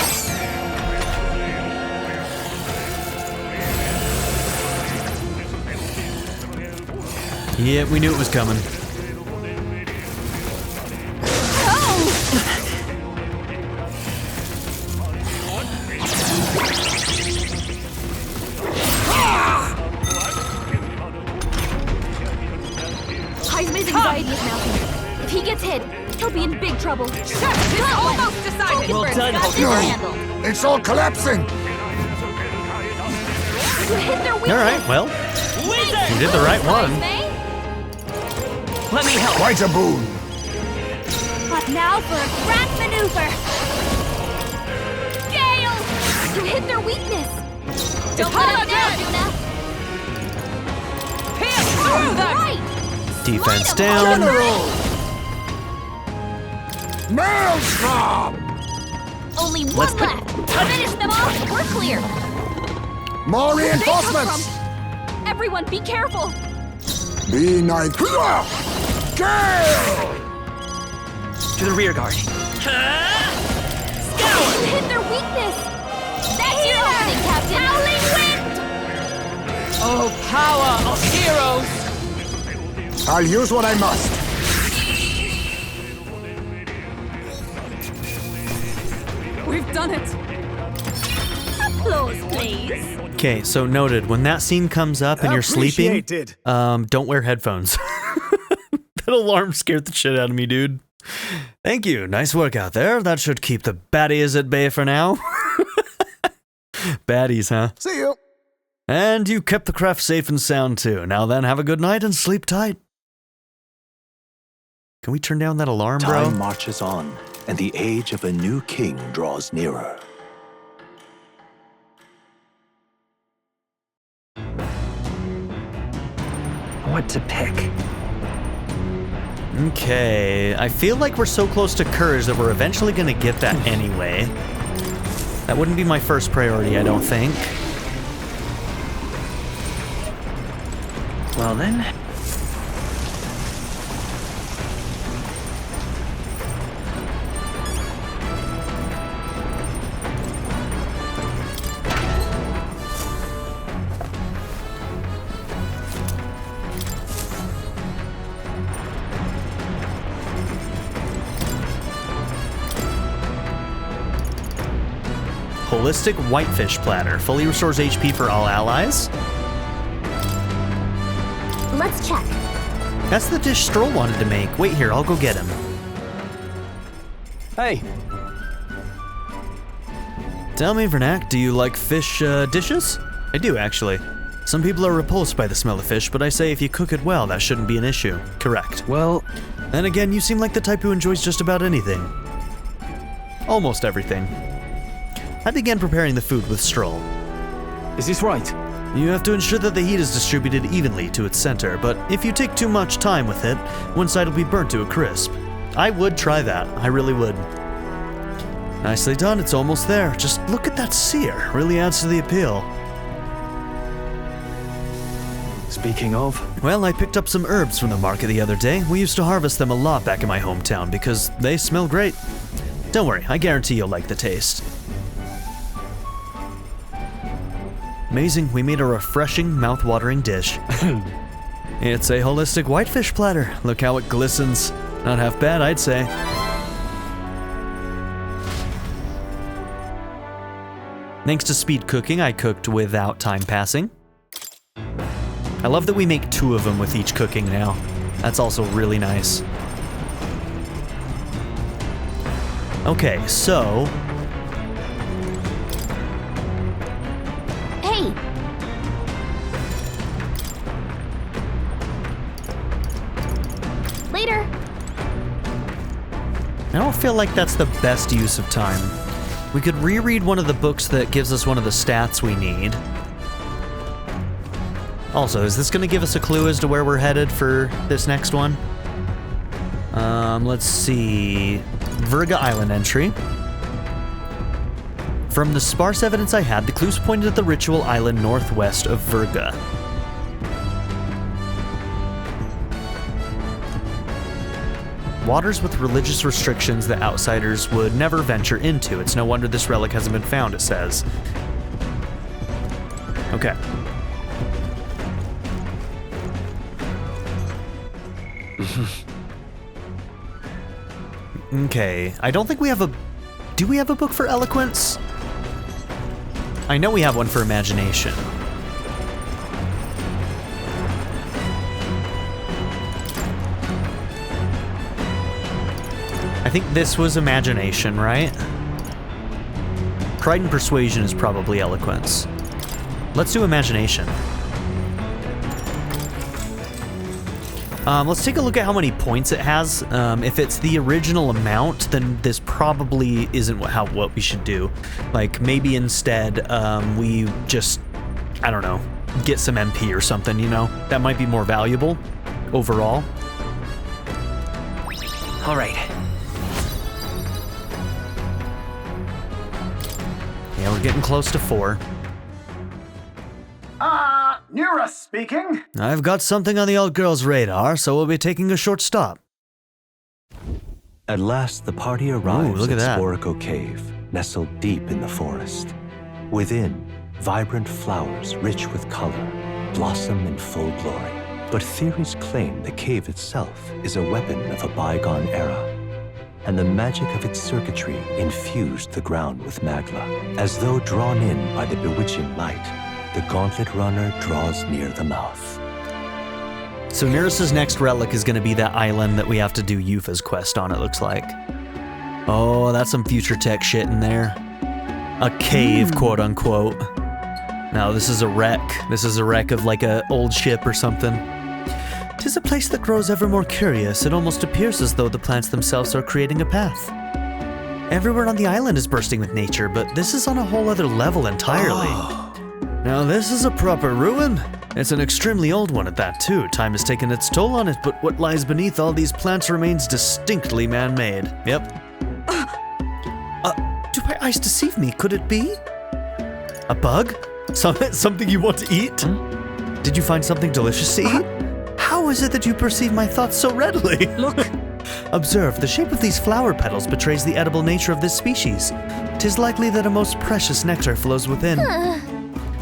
Yeah, we knew it was coming. Heisman's anxiety is mounting. If he gets hit, he'll be in big trouble. It's almost decided. Well done, got this handled. It's all collapsing! You hit their weakness. All right, well, you did the right one. Let me help. Quite a boon. But now for a grand maneuver. Gale! You hit their weakness. Don't let up now, Juna. Pierce through them. Right. Defense Light 'em up. down. Maelstrom! Only one left. Finish them off. We're clear. More They come reinforcements! from. Everyone, be careful. Be nice. Gale! To the rear guard. You hit their weakness. That's your opening, Captain. Howling wind. Oh, power of heroes. I'll use what I must. We've done it. Applause, please. Okay, so noted, when that scene comes up and you're sleeping, Appreciated. don't wear headphones. That alarm scared the shit out of me, dude. Thank you. Nice work out there. That should keep the baddies at bay for now. Baddies, huh? See you. And you kept the craft safe and sound too. Now then, have a good night and sleep tight. Can we turn down that alarm, bro? Time marches on, and the age of a new king draws nearer. What to pick? Okay, I feel like we're so close to courage that we're eventually gonna get that anyway. That wouldn't be my first priority, I don't think. Well then. holistic whitefish platter. Fully restores HP for all allies. Let's check. That's the dish Stroll wanted to make. Wait here, I'll go get him. Hey, Tell me, Vernac, do you like fish dishes? I do, actually. Some people are repulsed by the smell of fish, but I say if you cook it well, that shouldn't be an issue. Correct. well, Then again, you seem like the type who enjoys just about anything. Almost everything. I began preparing the food with Stroll. is this right? You have to ensure that the heat is distributed evenly to its center, but if you take too much time with it, one side will be burnt to a crisp. I would try that, I really would. Nicely done, it's almost there. Just look at that sear, really adds to the appeal. Speaking of, Well, I picked up some herbs from the market the other day. We used to harvest them a lot back in my hometown because they smell great. Don't worry, I guarantee you'll like the taste. Amazing, we made a refreshing, mouth-watering dish. It's a holistic whitefish platter. Look how it glistens. Not half bad, I'd say. Thanks to speed cooking, I cooked without time passing. I love that we make 2 of them with each cooking now. That's also really nice. Okay, so... Hey! Later! I don't feel like that's the best use of time. We could reread one of the books that gives us one of the stats we need. Also, is this going to give us a clue as to where we're headed for this next one? Let's see. Virga Island entry. From the sparse evidence I had, the clues pointed at the ritual island northwest of Virga. Waters with religious restrictions that outsiders would never venture into. It's no wonder this relic hasn't been found, it says. Okay. Okay, I don't think we have a... Do we have a book for eloquence? I know we have one for imagination. I think this was imagination, right? Pride and persuasion is probably eloquence. Let's do imagination. Let's take a look at how many points it has. If it's the original amount, then this probably isn't what we should do. Like, maybe instead, we just, I don't know, get some MP or something, you know? That might be more valuable overall. All right. Yeah, we're getting close to 4. Nura speaking. I've got something on the old girl's radar, so we'll be taking a short stop. At last, the party arrives look at that. Sporico Cave, nestled deep in the forest. Within, vibrant flowers rich with color blossom in full glory. But theories claim the cave itself is a weapon of a bygone era, and the magic of its circuitry infused the ground with magla. As though drawn in by the bewitching light, the gauntlet runner draws near the mouth. So Neris's next relic is going to be that island that we have to do Yufa's quest on, it looks like. Oh, that's some future tech shit in there. A cave, quote unquote. No, this is a wreck. This is a wreck of like a old ship or something. 'Tis a place that grows ever more curious. It almost appears as though the plants themselves are creating a path. Everywhere on the island is bursting with nature, but this is on a whole other level entirely. Now this is a proper ruin. It's an extremely old one at that too. Time has taken its toll on it, but what lies beneath all these plants remains distinctly man-made. Yep. Do my eyes deceive me? Could it be? A bug? Something you want to eat? Did you find something delicious to eat? How is it that you perceive my thoughts so readily? Look. Observe, the shape of these flower petals betrays the edible nature of this species. 'Tis likely that a most precious nectar flows within.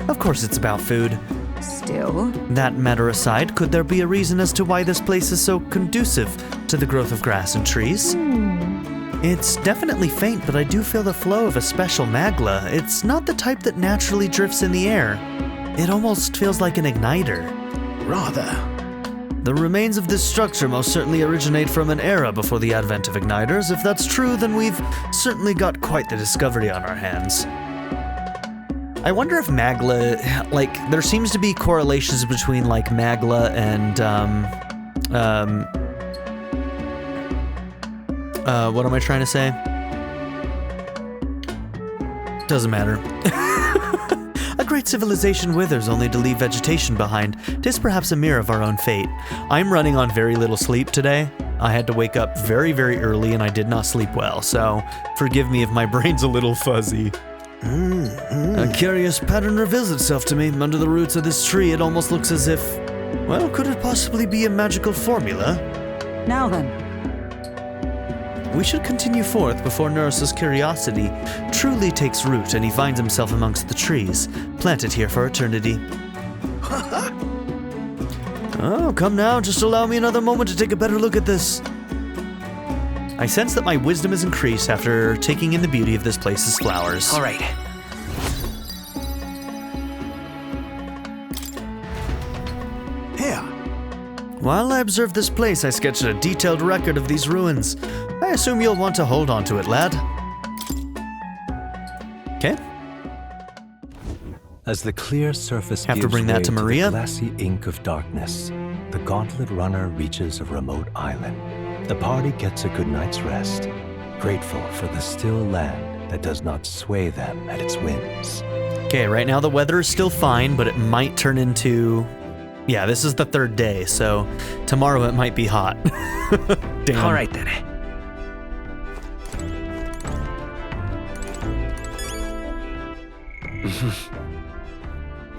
Of course it's about food. Still? That matter aside, could there be a reason as to why this place is so conducive to the growth of grass and trees? It's definitely faint, but I do feel the flow of a special magla. It's not the type that naturally drifts in the air. It almost feels like an igniter. Rather. The remains of this structure most certainly originate from an era before the advent of igniters. If that's true, then we've certainly got quite the discovery on our hands. I wonder if magla, like, there seems to be correlations between, like, magla and, what am I trying to say? Doesn't matter. A great civilization withers only to leave vegetation behind. 'Tis perhaps a mirror of our own fate. I'm running on very little sleep today. I had to wake up very, very early and I did not sleep well, so forgive me if my brain's a little fuzzy. A curious pattern reveals itself to me. Under the roots of this tree, it almost looks as if... Well, could it possibly be a magical formula? Now then. We should continue forth before Neris's curiosity truly takes root and he finds himself amongst the trees, planted here for eternity. Oh, come now, just allow me another moment to take a better look at this. I sense that my wisdom has increased after taking in the beauty of this place's flowers. All right. Here. While I observe this place, I sketched a detailed record of these ruins. I assume you'll want to hold on to it, lad. Okay. As the clear surface Have to gives bring that way to Maria? the glassy ink of darkness, the gauntlet runner reaches a remote island. The party gets a good night's rest, grateful for the still land that does not sway them at its whims. Okay, right now the weather is still fine, but it might turn into... Yeah, this is the third day, so tomorrow it might be hot. Damn. All right then.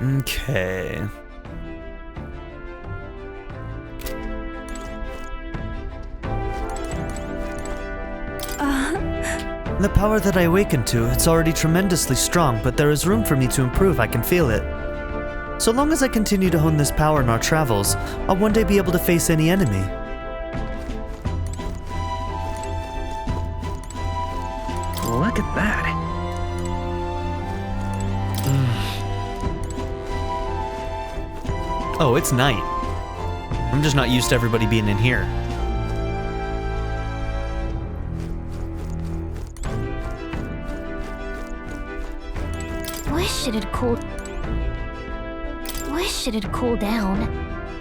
Okay. The power that I awakened to, it's already tremendously strong, but there is room for me to improve, I can feel it. So long as I continue to hone this power in our travels, I'll one day be able to face any enemy. Look at that. Oh, it's night. I'm just not used to everybody being in here. Wish it had cooled down.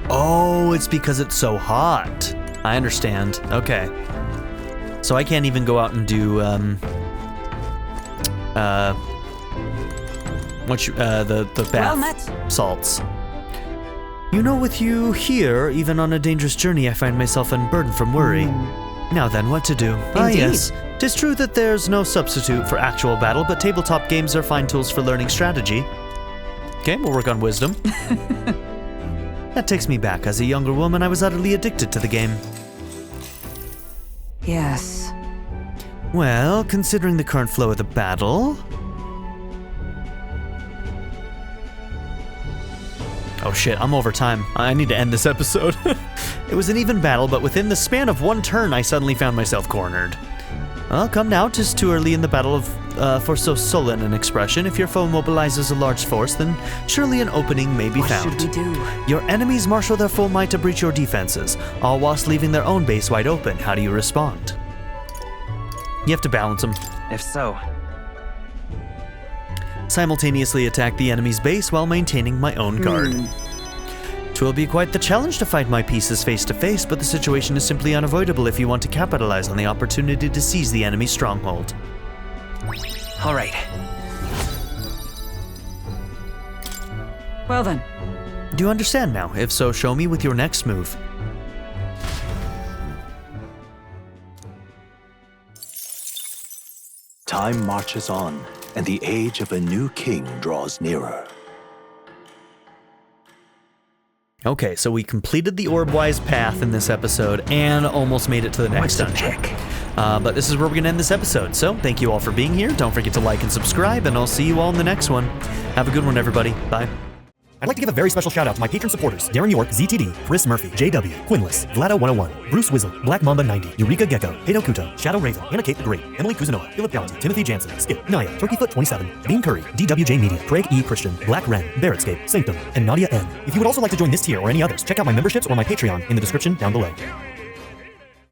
Oh, it's because it's so hot. I understand. Okay. So I can't even go out and do, the bath salts. You know, with you here, even on a dangerous journey, I find myself unburdened from worry. Now then, what to do? Ah, yes. 'Tis true that there's no substitute for actual battle, but tabletop games are fine tools for learning strategy. Okay, we'll work on wisdom. That takes me back. As a younger woman, I was utterly addicted to the game. Yes. Well, considering the current flow of the battle... Oh shit, I'm over time. I need to end this episode. It was an even battle, but within the span of one turn, I suddenly found myself cornered. Well, come now, 'tis too early in the battle for so sullen an expression. If your foe mobilizes a large force, then surely an opening may be found. What should we do? Your enemies marshal their full might to breach your defenses, all whilst leaving their own base wide open. How do you respond? You have to balance them. If so, Simultaneously attack the enemy's base while maintaining my own guard. 'Twill be quite the challenge to fight my pieces face to face, but the situation is simply unavoidable if you want to capitalize on the opportunity to seize the enemy's stronghold. All right. Well then. Do you understand now? If so, show me with your next move. Time marches on, and the age of a new king draws nearer. Okay, so we completed the Orbwise path in this episode and almost made it to the next dungeon. But this is where we're going to end this episode. So thank you all for being here. Don't forget to like and subscribe, and I'll see you all in the next one. Have a good one, everybody. Bye. I'd like to give a very special shout out to my patron supporters: Darren York, ZTD, Chris Murphy, JW, Quinless, Vlado101, Bruce Wizzle, Black Mamba 90, Eureka Gecko, Hato Kuto, Shadow Raven, Anna Kate the Great, Emily Kuzanoa, Philip Gallaty, Timothy Jansen, Skip, Naya, Turkeyfoot 27, Bean Curry, DWJ Media, Craig E. Christian, Black Ren, Barrettscape, Sanctum, and Nadia N. If you would also like to join this tier or any others, check out my memberships or my Patreon in the description down below.